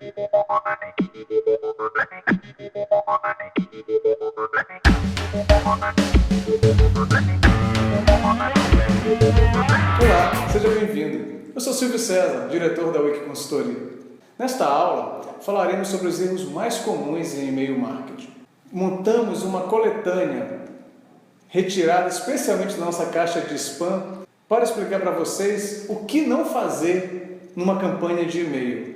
Olá, seja bem-vindo. Eu sou Silvio César, diretor da Wiki Consultoria. Nesta aula, falaremos sobre os erros mais comuns em e-mail marketing. Montamos uma coletânea retirada especialmente da nossa caixa de spam para explicar para vocês o que não fazer numa campanha de e-mail.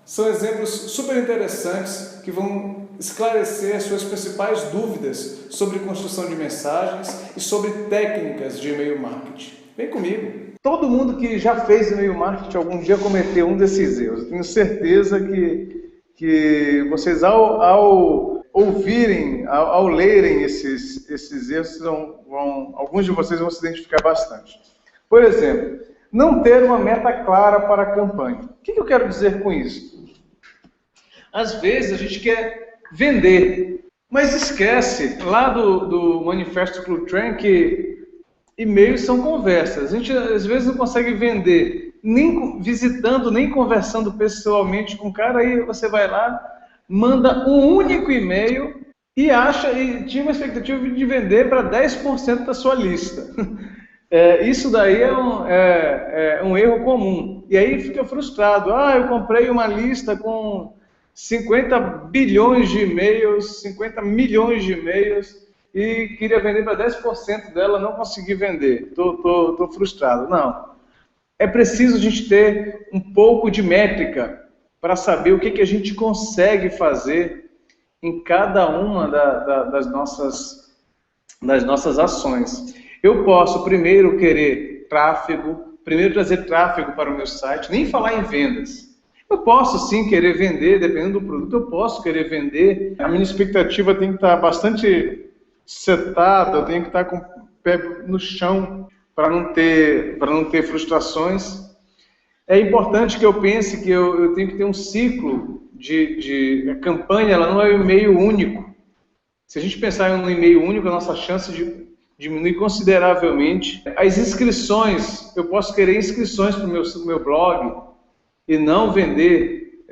São exemplos super interessantes que vão esclarecer as suas principais dúvidas sobre construção de mensagens e sobre técnicas de e-mail marketing. Vem comigo! Todo mundo que já fez e-mail marketing algum dia cometeu um desses erros. Eu tenho certeza que vocês, ao ouvirem, ao lerem esses erros, alguns de vocês vão se identificar bastante. Por exemplo, não ter uma meta clara para a campanha. O que eu quero dizer com isso? Às vezes a gente quer vender, mas esquece lá do Manifesto Club Train que e-mails são conversas. A gente às vezes não consegue vender, nem visitando, nem conversando pessoalmente com o cara. Aí você vai lá, manda um único e-mail e tinha uma expectativa de vender para 10% da sua lista. Isso daí é um erro comum. E aí fica frustrado. Eu comprei uma lista com 50 bilhões de e-mails, 50 milhões de e-mails e queria vender para 10% dela, não consegui vender. Estou frustrado. Não. É preciso a gente ter um pouco de métrica para saber o que a gente consegue fazer em cada uma das nossas ações. Eu posso primeiro querer tráfego, primeiro trazer tráfego para o meu site, nem falar em vendas. Eu posso sim querer vender, dependendo do produto, eu posso querer vender. A minha expectativa tem que estar bastante setada, eu tenho que estar com o pé no chão para não ter frustrações. É importante que eu pense que eu tenho que ter um ciclo a campanha, ela não é um e-mail único. Se a gente pensar em um e-mail único, a nossa chance diminui consideravelmente. As inscrições, eu posso querer inscrições para o meu blog e não vender.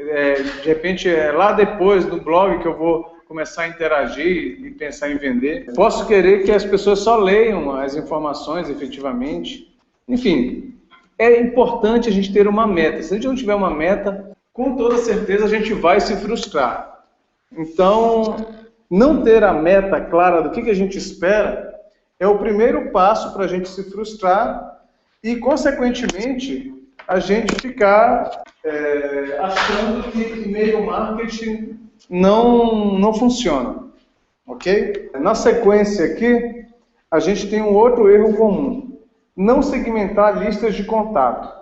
De repente, lá depois no blog que eu vou começar a interagir e pensar em vender. Posso querer que as pessoas só leiam as informações efetivamente. Enfim, é importante a gente ter uma meta. Se a gente não tiver uma meta, com toda certeza a gente vai se frustrar. Então, não ter a meta clara do que a gente espera é o primeiro passo para a gente se frustrar e, consequentemente, a gente ficar achando que e-mail marketing não funciona, ok? Na sequência aqui, a gente tem um outro erro comum. Não segmentar listas de contato.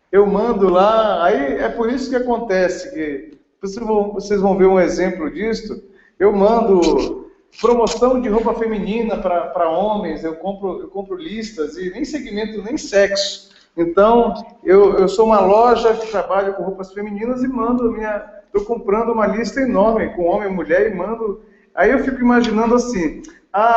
Eu mando lá, aí é por isso que acontece, que vocês vão ver um exemplo disso. Eu mando promoção de roupa feminina para homens, eu compro listas e nem segmento nem sexo. Então, eu sou uma loja que trabalha com roupas femininas e estou comprando uma lista enorme com homem e mulher e mando. Aí eu fico imaginando assim,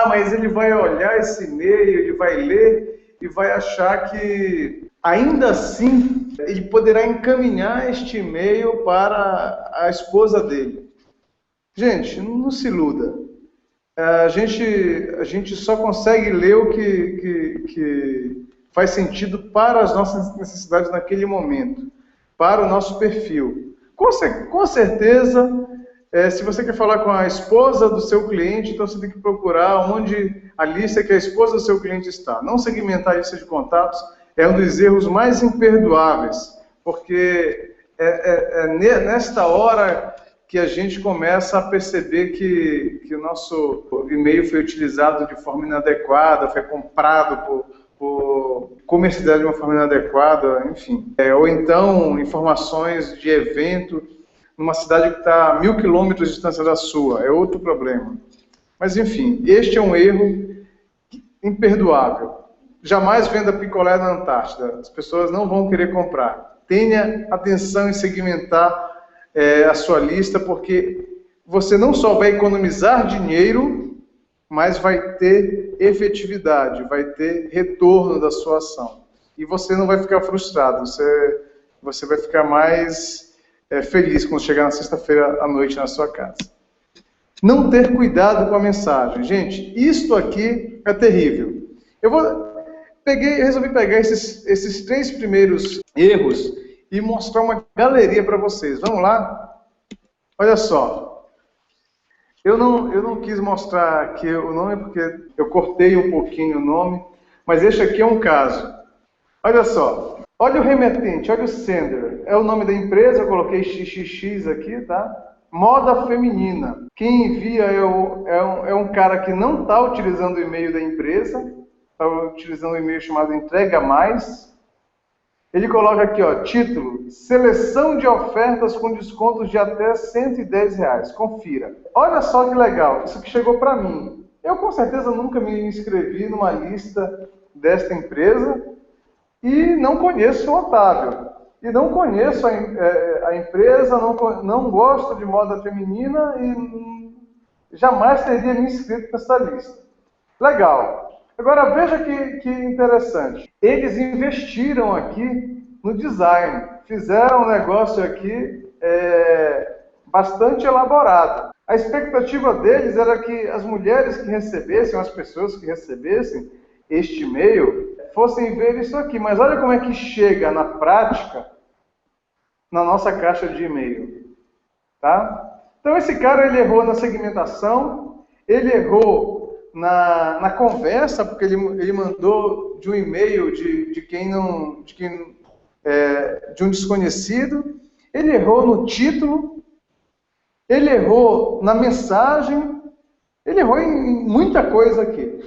mas ele vai olhar esse e-mail, ele vai ler e vai achar que, ainda assim, ele poderá encaminhar este e-mail para a esposa dele. Gente, não se iluda. A gente só consegue ler o que faz sentido para as nossas necessidades naquele momento, para o nosso perfil. Com certeza, se você quer falar com a esposa do seu cliente, então você tem que procurar onde a lista que a esposa do seu cliente está. Não segmentar a lista de contatos é um dos erros mais imperdoáveis, porque nesta hora que a gente começa a perceber que o nosso e-mail foi utilizado de forma inadequada, foi comprado por comercializado de uma forma inadequada, enfim. Ou então, informações de evento numa cidade que está a 1.000 quilômetros de distância da sua, é outro problema. Mas, enfim, este é um erro imperdoável. Jamais venda picolé na Antártida, as pessoas não vão querer comprar. Tenha atenção em segmentar a sua lista, porque você não só vai economizar dinheiro, mas vai ter efetividade, vai ter retorno da sua ação. E você não vai ficar frustrado, você vai ficar mais feliz quando chegar na sexta-feira à noite na sua casa. Não ter cuidado com a mensagem. Gente, isto aqui é terrível. Resolvi pegar esses 3 primeiros erros e mostrar uma galeria para vocês. Vamos lá? Olha só. Eu não quis mostrar aqui o nome porque eu cortei um pouquinho o nome, mas este aqui é um caso. Olha só. Olha o remetente, olha o sender. É o nome da empresa, eu coloquei XXX aqui, tá? Moda feminina. Quem envia é um cara que não está utilizando o e-mail da empresa, está utilizando um e-mail chamado Entrega Mais. Ele coloca aqui, ó, título, seleção de ofertas com descontos de até R$110. Confira. Olha só que legal, isso que chegou para mim. Eu com certeza nunca me inscrevi numa lista desta empresa e não conheço o Otávio. E não conheço a empresa, não gosto de moda feminina e jamais teria me inscrito nessa lista. Legal. Agora veja que interessante. Eles investiram aqui no design. Fizeram um negócio aqui bastante elaborado. A expectativa deles era que as mulheres que recebessem, as pessoas que recebessem este e-mail, fossem ver isso aqui. Mas olha como é que chega na prática na nossa caixa de e-mail. Tá? Então esse cara ele errou na segmentação, ele errou na conversa, porque ele mandou de um e-mail de um desconhecido, ele errou no título, ele errou na mensagem, ele errou em muita coisa aqui.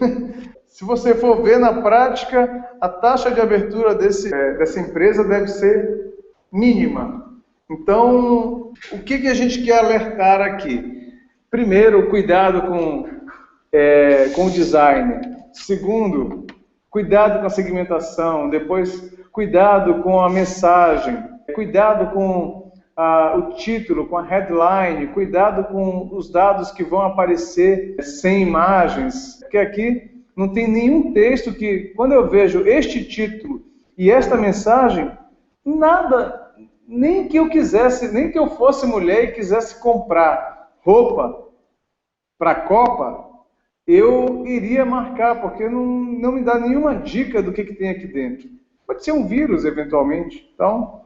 Se você for ver na prática, a taxa de abertura dessa empresa deve ser mínima. Então, o que a gente quer alertar aqui? Primeiro, cuidado com o design. Segundo, cuidado com a segmentação. Depois, cuidado com a mensagem. Cuidado com o título, com a headline. Cuidado com os dados que vão aparecer sem imagens. Porque aqui não tem nenhum texto que, quando eu vejo este título e esta mensagem, nada, nem que eu fosse mulher e quisesse comprar roupa para a Copa, eu iria marcar, porque não me dá nenhuma dica do que tem aqui dentro. Pode ser um vírus, eventualmente. Então,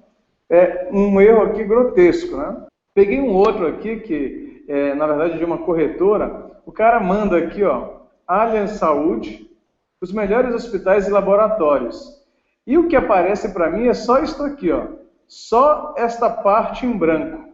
é um erro aqui grotesco, né? Peguei um outro aqui, que na verdade, de uma corretora. O cara manda aqui, ó, Allianz Saúde, os melhores hospitais e laboratórios. E o que aparece para mim é só isso aqui, ó. Só esta parte em branco.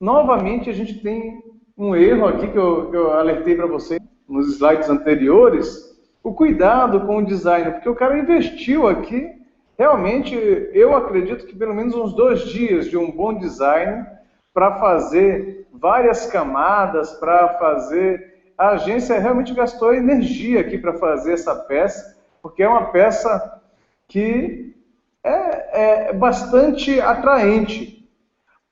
Novamente, a gente tem um erro aqui que eu alertei para vocês nos slides anteriores. O cuidado com o design, porque o cara investiu aqui. Realmente, eu acredito que pelo menos uns 2 dias de um bom design para fazer várias camadas, para fazer... A agência realmente gastou energia aqui para fazer essa peça, porque é uma peça que é bastante atraente.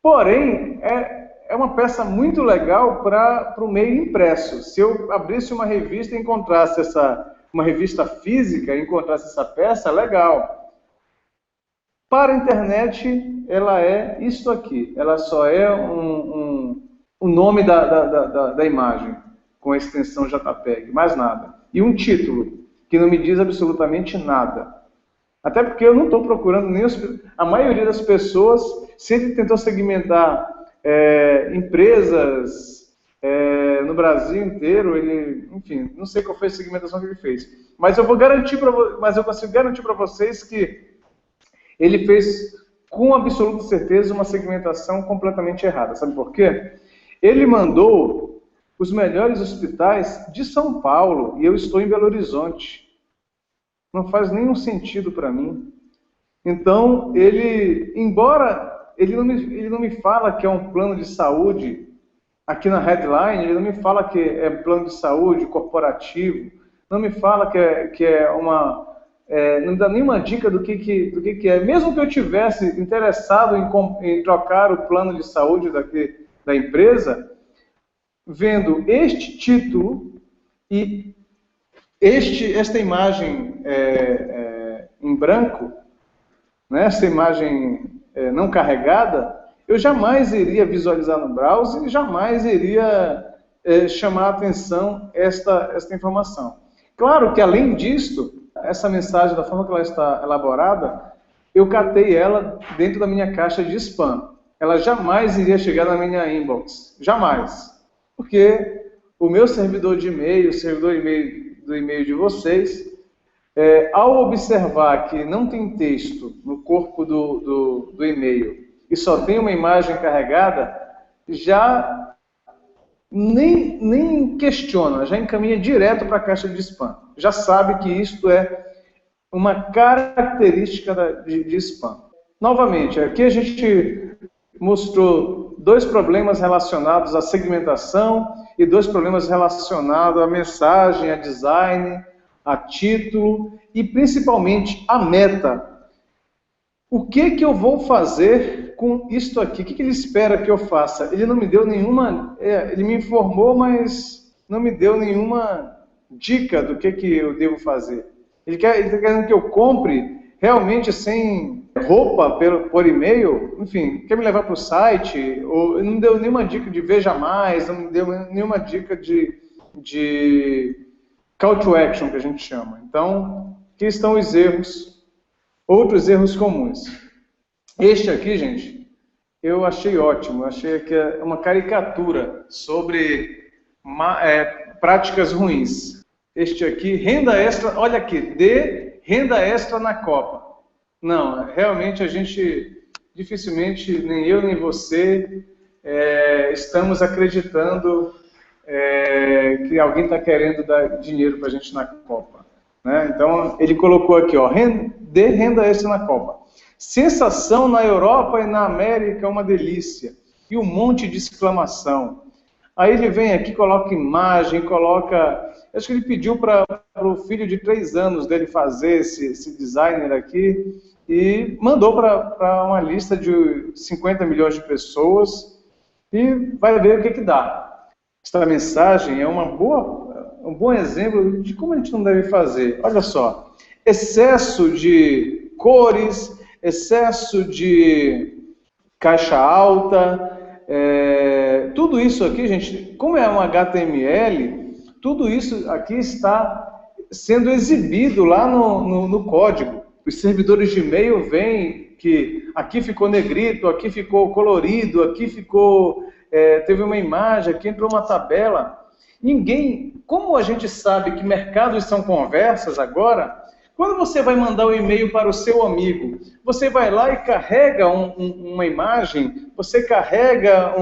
Porém, é uma peça muito legal para o meio impresso. Se eu abrisse uma revista e encontrasse uma revista física e encontrasse essa peça, legal. Para a internet, ela é isso aqui. Ela só é o nome da imagem, com a extensão JPEG, mais nada. E um título, que não me diz absolutamente nada. Até porque eu não estou procurando nem a maioria das pessoas, se ele tentou segmentar empresas no Brasil inteiro, enfim, não sei qual foi a segmentação que ele fez. Mas eu consigo garantir para vocês que ele fez com absoluta certeza uma segmentação completamente errada. Sabe por quê? Ele mandou os melhores hospitais de São Paulo e eu estou em Belo Horizonte. Não faz nenhum sentido para mim. Então, embora ele não me fala que é um plano de saúde, aqui na headline, ele não me fala que é plano de saúde corporativo, não me fala que é uma... não me dá nenhuma dica do que é. Mesmo que eu tivesse interessado em trocar o plano de saúde da empresa, vendo este título e esta imagem em branco, né, essa imagem não carregada, eu jamais iria visualizar no browser e jamais iria chamar a atenção esta informação. Claro que, além disso, essa mensagem, da forma que ela está elaborada, eu catei ela dentro da minha caixa de spam. Ela jamais iria chegar na minha inbox. Jamais. Porque o meu servidor de e-mail, o servidor do e-mail de vocês, ao observar que não tem texto no corpo do e-mail e só tem uma imagem carregada, já nem questiona, já encaminha direto para a caixa de spam. Já sabe que isto é uma característica de spam. Novamente, aqui a gente mostrou 2 problemas relacionados à segmentação e 2 problemas relacionados à mensagem, a design, a título e principalmente a meta. O que eu vou fazer com isto aqui? O que ele espera que eu faça? Ele não me deu nenhuma... ele me informou, mas não me deu nenhuma dica do que eu devo fazer. Ele está querendo que eu compre realmente sem roupa por e-mail, enfim, quer me levar para o site, ou não me deu nenhuma dica de veja mais, não me deu nenhuma dica de call to action, que a gente chama. Então, aqui estão os erros, outros erros comuns. Este aqui, gente, eu achei ótimo, eu achei que é uma caricatura sobre práticas ruins. Este aqui, renda extra, olha aqui, dê renda extra na Copa. Não, realmente a gente, dificilmente, nem eu nem você, estamos acreditando que alguém está querendo dar dinheiro para a gente na Copa. Né? Então, ele colocou aqui, ó, dê renda extra na Copa. Sensação na Europa e na América, uma delícia. E um monte de exclamação. Aí ele vem aqui, coloca imagem, acho que ele pediu para o filho de 3 anos dele fazer esse designer aqui e mandou para uma lista de 50 milhões de pessoas e vai ver o que dá. Esta mensagem é um bom exemplo de como a gente não deve fazer. Olha só, excesso de cores, excesso de caixa alta, tudo isso aqui, gente, como é um HTML, tudo isso aqui está sendo exibido lá no código. Os servidores de e-mail veem que aqui ficou negrito, aqui ficou colorido, aqui ficou, teve uma imagem, aqui entrou uma tabela. Como a gente sabe que mercados são conversas agora, quando você vai mandar um e-mail para o seu amigo, você vai lá e carrega uma imagem, você carrega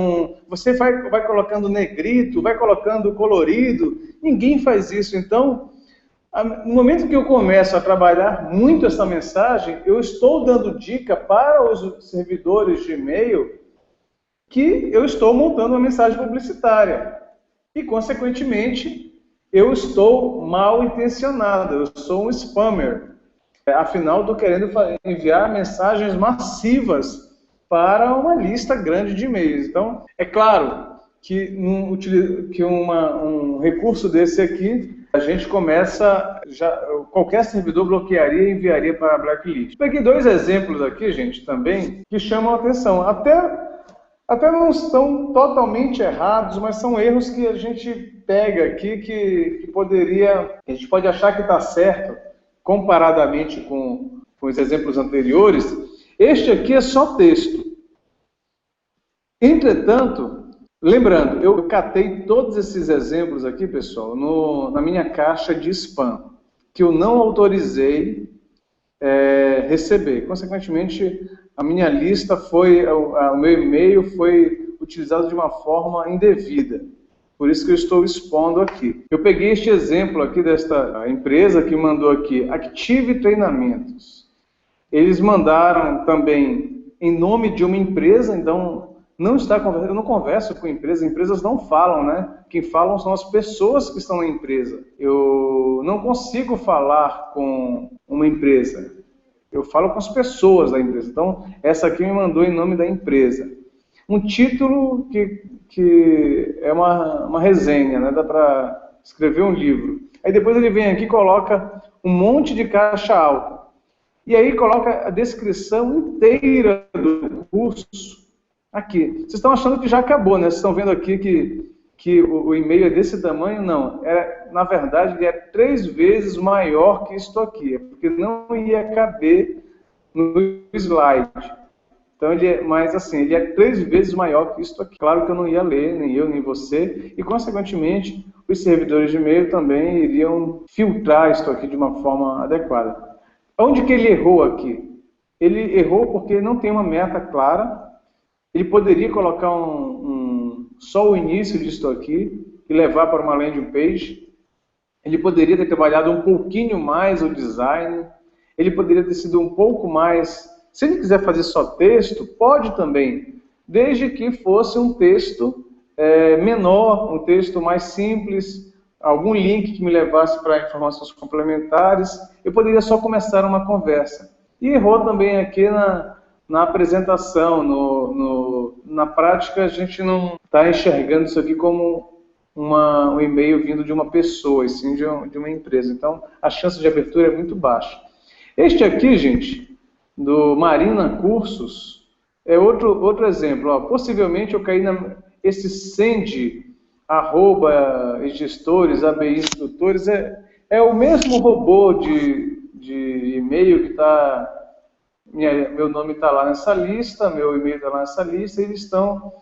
você vai colocando negrito, vai colocando colorido, ninguém faz isso. Então, no momento que eu começo a trabalhar muito essa mensagem, eu estou dando dica para os servidores de e-mail que eu estou montando uma mensagem publicitária. E, consequentemente, eu estou mal intencionado, eu sou um spammer. Afinal, estou querendo enviar mensagens massivas para uma lista grande de e-mails. Então, é claro que um recurso desse aqui, a gente começa, qualquer servidor bloquearia e enviaria para a blacklist. Peguei 2 exemplos aqui, gente, também, que chamam a atenção. Até não estão totalmente errados, mas são erros que a gente pega aqui que a gente pode achar que está certo, comparadamente com os exemplos anteriores. Este aqui é só texto. Entretanto, lembrando, eu catei todos esses exemplos aqui, pessoal, na minha caixa de spam, que eu não autorizei receber. Consequentemente, a minha lista o meu e-mail foi utilizado de uma forma indevida. Por isso que eu estou expondo aqui. Eu peguei este exemplo aqui desta empresa que mandou aqui, Active Treinamentos. Eles mandaram também em nome de uma empresa, então eu não converso com empresas não falam, né? Quem falam são as pessoas que estão na empresa. Eu não consigo falar com uma empresa. Eu falo com as pessoas da empresa. Então, essa aqui me mandou em nome da empresa. Um título que é uma resenha, né? Dá para escrever um livro. Aí depois ele vem aqui e coloca um monte de caixa alta. E aí coloca a descrição inteira do curso. Aqui, vocês estão achando que já acabou, né? Vocês estão vendo aqui que o e-mail é desse tamanho? Não, na verdade ele é 3 vezes maior que isto aqui, porque não ia caber no slide. Então, mas assim, ele é 3 vezes maior que isso aqui. Claro que eu não ia ler, nem eu, nem você, e consequentemente os servidores de e-mail também iriam filtrar isso aqui de uma forma adequada. Onde que ele errou aqui? Ele errou porque não tem uma meta clara. Ele poderia colocar só o início disso aqui e levar para uma landing page. Ele poderia ter trabalhado um pouquinho mais o design. Ele poderia ter sido um pouco mais... Se ele quiser fazer só texto, pode também, desde que fosse um texto menor, um texto mais simples, algum link que me levasse para informações complementares. Eu poderia só começar uma conversa. E errou também aqui na apresentação, na prática a gente não está enxergando isso aqui como um e-mail vindo de uma pessoa, e sim de uma empresa. Então, a chance de abertura é muito baixa. Este aqui, gente, do Marina Cursos, é outro exemplo. Ó. Possivelmente eu caí esse send, @ gestores, ABI instrutores, é o mesmo robô de e-mail que está... Meu nome está lá nessa lista, meu e-mail está lá nessa lista, e eles estão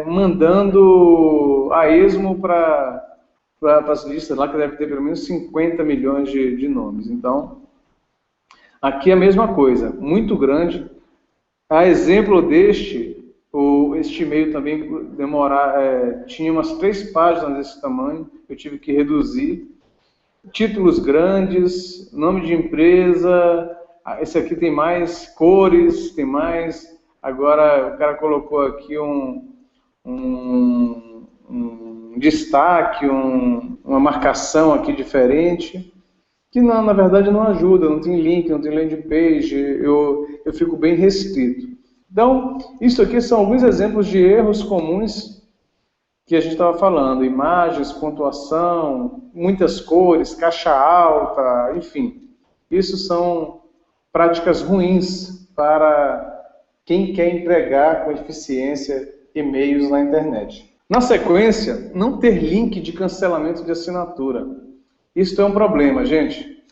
mandando a esmo para as listas lá, que deve ter pelo menos 50 milhões de nomes. Então, aqui é a mesma coisa, muito grande. A exemplo este e-mail também tinha umas 3 páginas desse tamanho, eu tive que reduzir. Títulos grandes, nome de empresa... Esse aqui tem mais cores, tem mais... Agora o cara colocou aqui um destaque, uma marcação aqui diferente, que na verdade não ajuda, não tem link, não tem landing page, eu fico bem restrito. Então, isso aqui são alguns exemplos de erros comuns que a gente estava falando. Imagens, pontuação, muitas cores, caixa alta, enfim. Isso são práticas ruins para quem quer entregar com eficiência e-mails na internet. Na sequência, não ter link de cancelamento de assinatura. Isso é um problema, gente.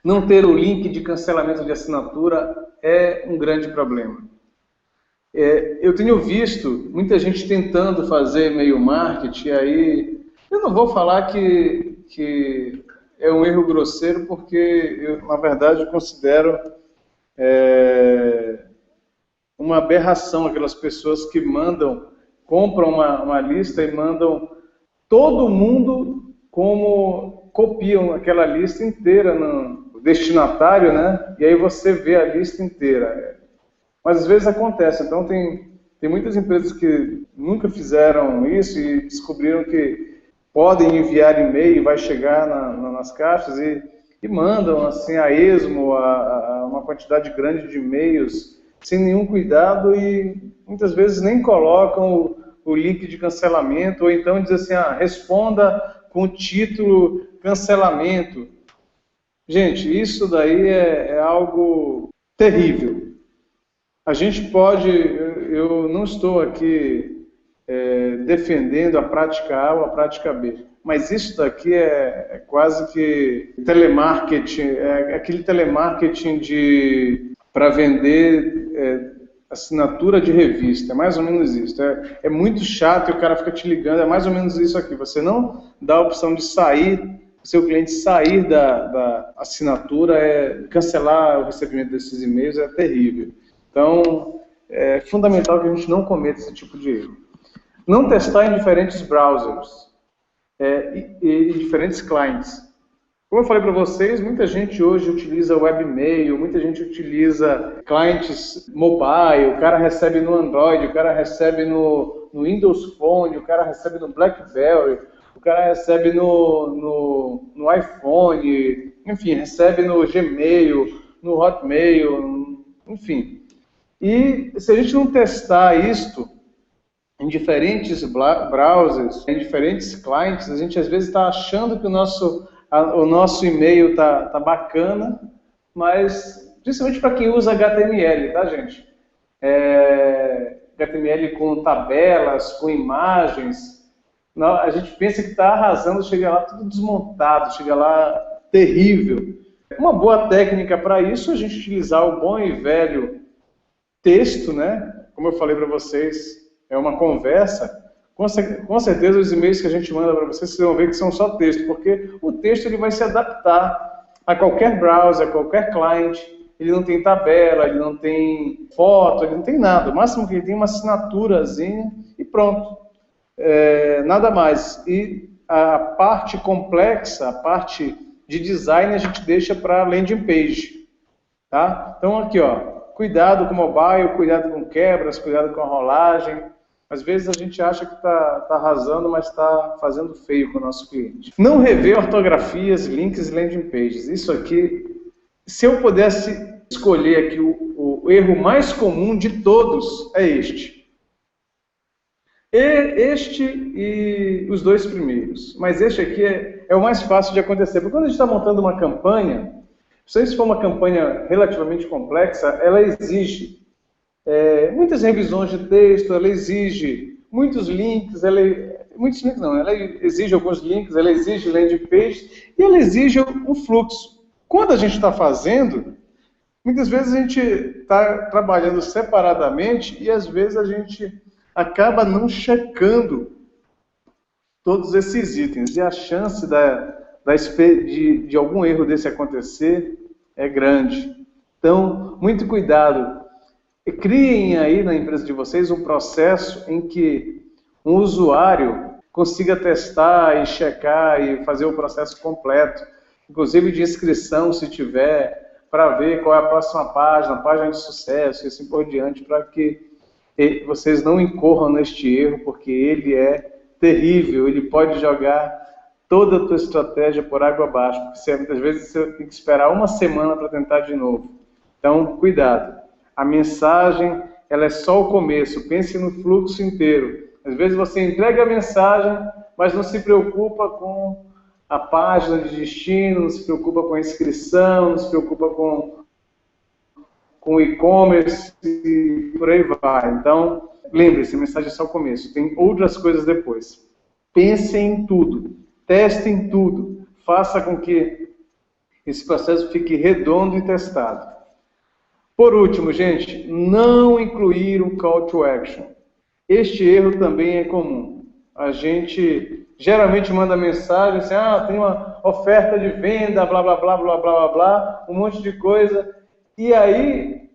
Não ter o link de cancelamento de assinatura é um grande problema. Eu tenho visto muita gente tentando fazer e-mail marketing, aí eu não vou falar que é um erro grosseiro, porque eu, na verdade, considero uma aberração aquelas pessoas que compram uma lista e mandam todo mundo como copiam aquela lista inteira no destinatário, né? E aí você vê a lista inteira. Mas às vezes acontece, então tem muitas empresas que nunca fizeram isso e descobriram que podem enviar e-mail e vai chegar nas caixas e mandam assim a esmo uma quantidade grande de e-mails sem nenhum cuidado e muitas vezes nem colocam o link de cancelamento, ou então diz assim, responda com o título cancelamento. Gente, isso daí é algo terrível. A gente pode, eu não estou aqui defendendo a prática A ou a prática B, mas isso daqui é quase que telemarketing, aquele telemarketing para vender assinatura de revista, é mais ou menos isso. É muito chato e o cara fica te ligando, é mais ou menos isso aqui. Você não dá a opção de sair, seu cliente sair da assinatura, cancelar o recebimento desses e-mails é terrível. Então, é fundamental que a gente não cometa esse tipo de erro. Não testar em diferentes browsers e diferentes clients. Como eu falei para vocês, muita gente hoje utiliza webmail, muita gente utiliza clientes mobile, o cara recebe no Android, o cara recebe no Windows Phone, o cara recebe no BlackBerry, o cara recebe no iPhone, enfim, recebe no Gmail, no Hotmail, enfim. E se a gente não testar isto em diferentes browsers, em diferentes clients, a gente às vezes está achando que o nosso e-mail tá bacana, mas principalmente para quem usa HTML, tá, gente? HTML com tabelas, com imagens, a gente pensa que está arrasando, chega lá tudo desmontado, chega lá terrível. Uma boa técnica para isso é a gente utilizar o bom e velho texto, né? Como eu falei para vocês, é uma conversa. Com certeza os e-mails que a gente manda para vocês vão ver que são só texto, porque o texto ele vai se adaptar a qualquer browser, a qualquer cliente. Ele não tem tabela, ele não tem foto, ele não tem nada. O máximo que ele tem é uma assinaturazinha e pronto. Nada mais. E a parte complexa, a parte de design, a gente deixa para landing page. Tá? Então aqui, ó, cuidado com mobile, cuidado com quebras, cuidado com a rolagem. Às vezes a gente acha que está arrasando, mas está fazendo feio com o nosso cliente. Não rever ortografias, links e landing pages. Isso aqui, se eu pudesse escolher aqui o erro mais comum de todos, é este. Este e os dois primeiros. Mas este aqui é o mais fácil de acontecer. Porque quando a gente está montando uma campanha, se for uma campanha relativamente complexa, ela exige muitas revisões de texto, ela exige muitos links, ela exige alguns links, ela exige landing page e ela exige um fluxo. Quando a gente está fazendo, muitas vezes a gente está trabalhando separadamente e às vezes a gente acaba não checando todos esses itens. E a chance de algum erro desse acontecer é grande. Então, muito cuidado. Criem aí na empresa de vocês um processo em que um usuário consiga testar e checar e fazer o processo completo, inclusive de inscrição, se tiver, para ver qual é a próxima página de sucesso e assim por diante, para que vocês não incorram neste erro, porque ele é terrível, ele pode jogar toda a tua estratégia por água abaixo, porque muitas vezes você tem que esperar uma semana para tentar de novo. Então, cuidado. A mensagem, ela é só o começo, pense no fluxo inteiro. Às vezes você entrega a mensagem, mas não se preocupa com a página de destino, não se preocupa com a inscrição, não se preocupa com o e-commerce e por aí vai. Então, lembre-se, a mensagem é só o começo, tem outras coisas depois. Pensem em tudo, testem tudo, faça com que esse processo fique redondo e testado. Por último, gente, não incluir um call to action. Este erro também é comum. A gente geralmente manda mensagem assim, tem uma oferta de venda, blá, blá, blá, blá, blá, blá, blá, um monte de coisa. E aí,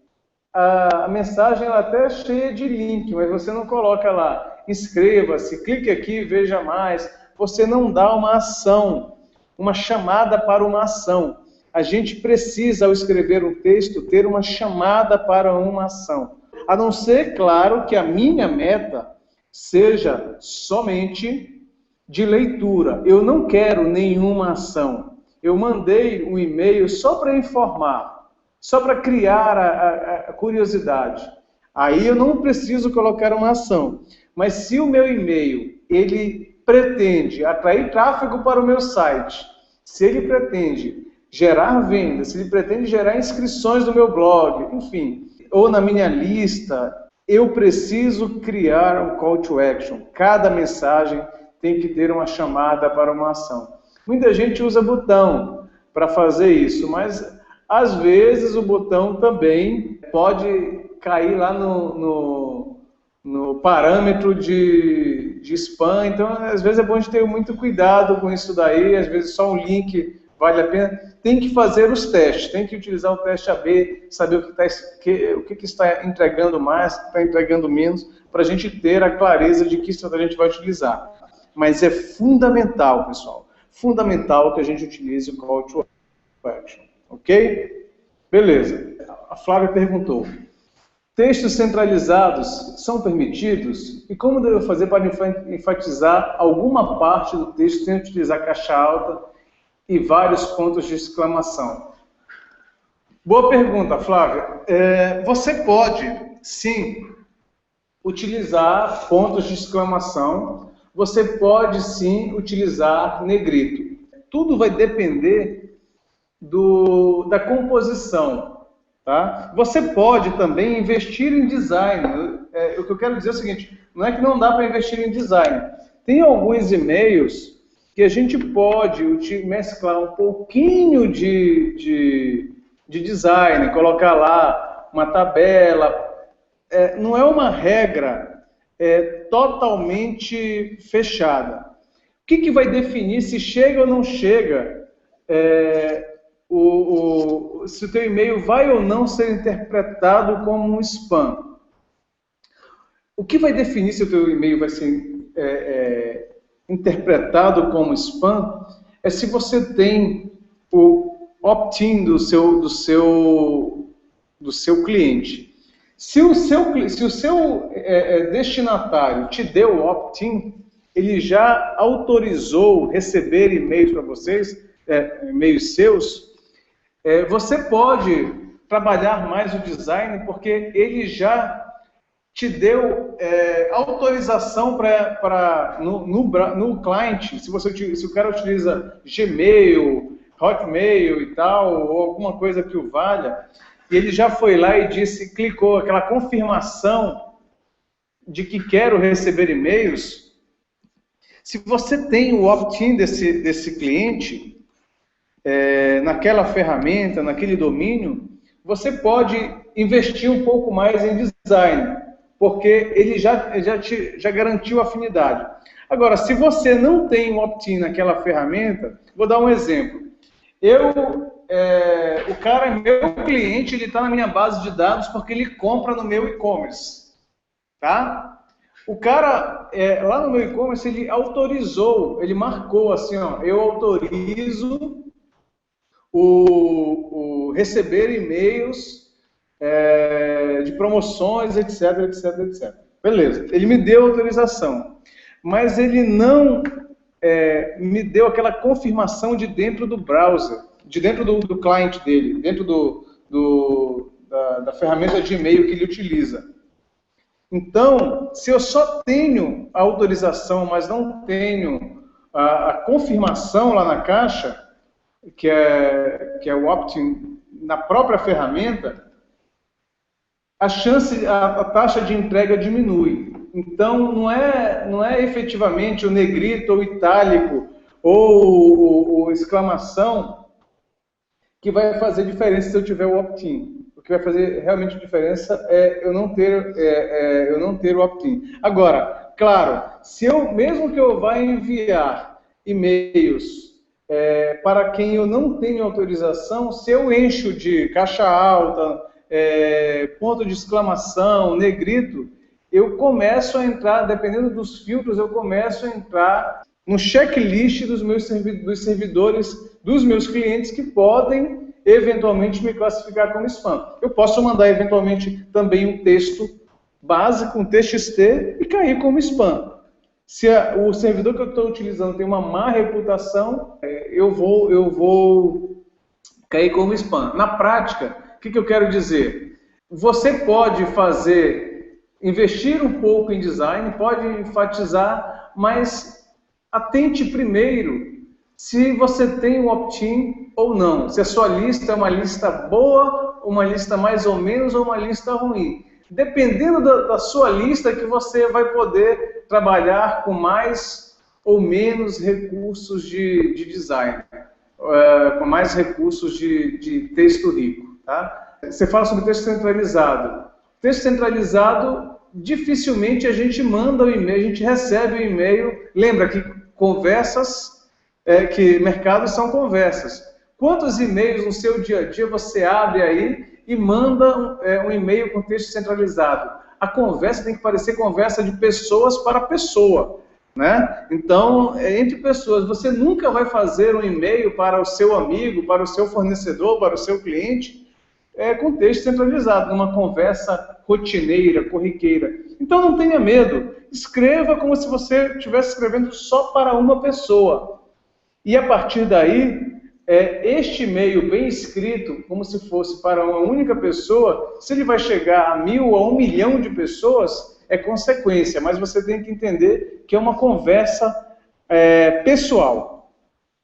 a mensagem ela até é cheia de link, mas você não coloca lá, inscreva-se, clique aqui e veja mais. Você não dá uma ação, uma chamada para uma ação. A gente precisa, ao escrever um texto, ter uma chamada para uma ação. A não ser, claro, que a minha meta seja somente de leitura. Eu não quero nenhuma ação. Eu mandei um e-mail só para informar, só para criar a curiosidade. Aí eu não preciso colocar uma ação. Mas se o meu e-mail ele pretende atrair tráfego para o meu site, se ele pretende gerar vendas, se ele pretende gerar inscrições no meu blog, enfim, ou na minha lista, eu preciso criar um call to action. Cada mensagem tem que ter uma chamada para uma ação. Muita gente usa botão para fazer isso, mas às vezes o botão também pode cair lá no parâmetro de spam, então às vezes é bom a gente ter muito cuidado com isso daí, às vezes só um link vale a pena. Tem que fazer os testes, tem que utilizar o teste AB, saber o que está entregando mais, o que está entregando menos, para a gente ter a clareza de que estratégia a gente vai utilizar. Mas é fundamental, pessoal, fundamental que a gente utilize o call to action, ok? Beleza. A Flávia perguntou, textos centralizados são permitidos? E como devo fazer para enfatizar alguma parte do texto sem utilizar caixa alta e vários pontos de exclamação? Boa pergunta, Flávia. Você pode, sim, utilizar pontos de exclamação, você pode, sim, utilizar negrito. Tudo vai depender da composição. Tá? Você pode também investir em design. O que eu quero dizer é o seguinte, não é que não dá para investir em design. Tem alguns e-mails que a gente pode mesclar um pouquinho de design, colocar lá uma tabela. Não é uma regra totalmente fechada. O que vai definir se chega ou não chega se o teu e-mail vai ou não ser interpretado como um spam? O que vai definir se o teu e-mail vai ser interpretado como spam é se você tem o opt-in do seu cliente. Se o seu destinatário te deu o opt-in, ele já autorizou receber e-mails para vocês, e-mails seus, você pode trabalhar mais o design porque ele já te deu autorização no cliente, se o cara utiliza Gmail, Hotmail e tal, ou alguma coisa que o valha, e ele já foi lá e clicou aquela confirmação de que quero receber e-mails. Se você tem o opt-in desse cliente naquela ferramenta, naquele domínio, você pode investir um pouco mais em design, porque ele já garantiu a afinidade. Agora, se você não tem um opt-in naquela ferramenta, vou dar um exemplo. O cara é meu cliente, ele está na minha base de dados porque ele compra no meu e-commerce. Tá? O cara, lá no meu e-commerce, ele autorizou, ele marcou assim, ó, eu autorizo o receber e-mails de promoções, etc, etc, etc. Beleza, ele me deu autorização, mas ele não me deu aquela confirmação de dentro do browser, de dentro do cliente dele, dentro da ferramenta de e-mail que ele utiliza. Então, se eu só tenho a autorização, mas não tenho a confirmação lá na caixa, que é o opt-in na própria ferramenta, a taxa de entrega diminui. Então, não é efetivamente o negrito ou itálico ou exclamação que vai fazer diferença se eu tiver o opt-in. O que vai fazer realmente diferença é eu não ter o opt-in. Agora, claro, mesmo que eu vá enviar e-mails para quem eu não tenho autorização, se eu encho de caixa alta, ponto de exclamação, negrito, eu começo a entrar, dependendo dos filtros, eu começo a entrar no checklist dos servidores dos meus clientes que podem eventualmente me classificar como spam. Eu posso mandar eventualmente também um texto básico, um TXT, e cair como spam. Se o servidor que eu estou utilizando tem uma má reputação, eu vou cair como spam. Na prática, o que eu quero dizer? Você pode investir um pouco em design, pode enfatizar, mas atente primeiro se você tem um opt-in ou não. Se a sua lista é uma lista boa, uma lista mais ou menos, ou uma lista ruim. Dependendo da sua lista que você vai poder trabalhar com mais ou menos recursos de design, com mais recursos de texto rico. Tá? Você fala sobre texto centralizado. Texto centralizado, dificilmente a gente manda o e-mail, a gente recebe o e-mail. Lembra que que mercados são conversas. Quantos e-mails no seu dia a dia você abre aí e manda um e-mail com texto centralizado? A conversa tem que parecer conversa de pessoas para pessoa, né? Então, entre pessoas, você nunca vai fazer um e-mail para o seu amigo, para o seu fornecedor, para o seu cliente, com texto centralizado, numa conversa rotineira, corriqueira. Então, não tenha medo. Escreva como se você estivesse escrevendo só para uma pessoa. E a partir daí, este e-mail bem escrito, como se fosse para uma única pessoa, se ele vai chegar a 1.000 ou 1 milhão de pessoas, é consequência, mas você tem que entender que é uma conversa pessoal.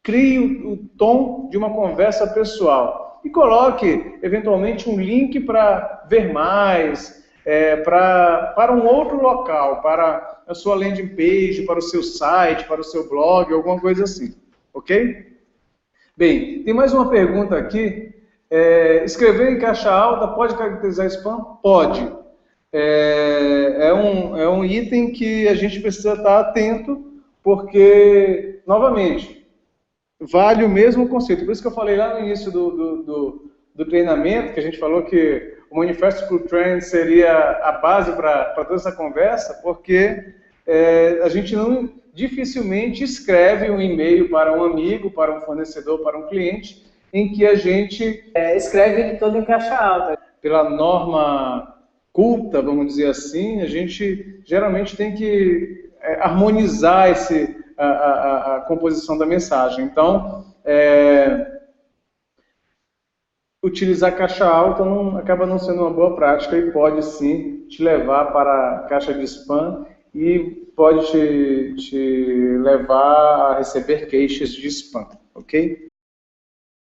Crie o tom de uma conversa pessoal. e coloque, eventualmente, um link para ver mais, para um outro local, para a sua landing page, para o seu site, para o seu blog, alguma coisa assim, ok? Bem, tem mais uma pergunta aqui. Escrever em caixa alta pode caracterizar spam? Pode. É um item que a gente precisa estar atento, porque, novamente, vale o mesmo conceito. Por isso que eu falei lá no início do treinamento, que a gente falou que o Manifesto School Training seria a base para toda essa conversa, porque a gente não dificilmente escreve um e-mail para um amigo, para um fornecedor, para um cliente, em que a gente escreve ele todo em caixa alta. Pela norma culta, vamos dizer assim, a gente geralmente tem que harmonizar a composição da mensagem. Então, utilizar caixa alta acaba não sendo uma boa prática e pode sim te levar para a caixa de spam e pode te levar a receber queixas de spam, ok?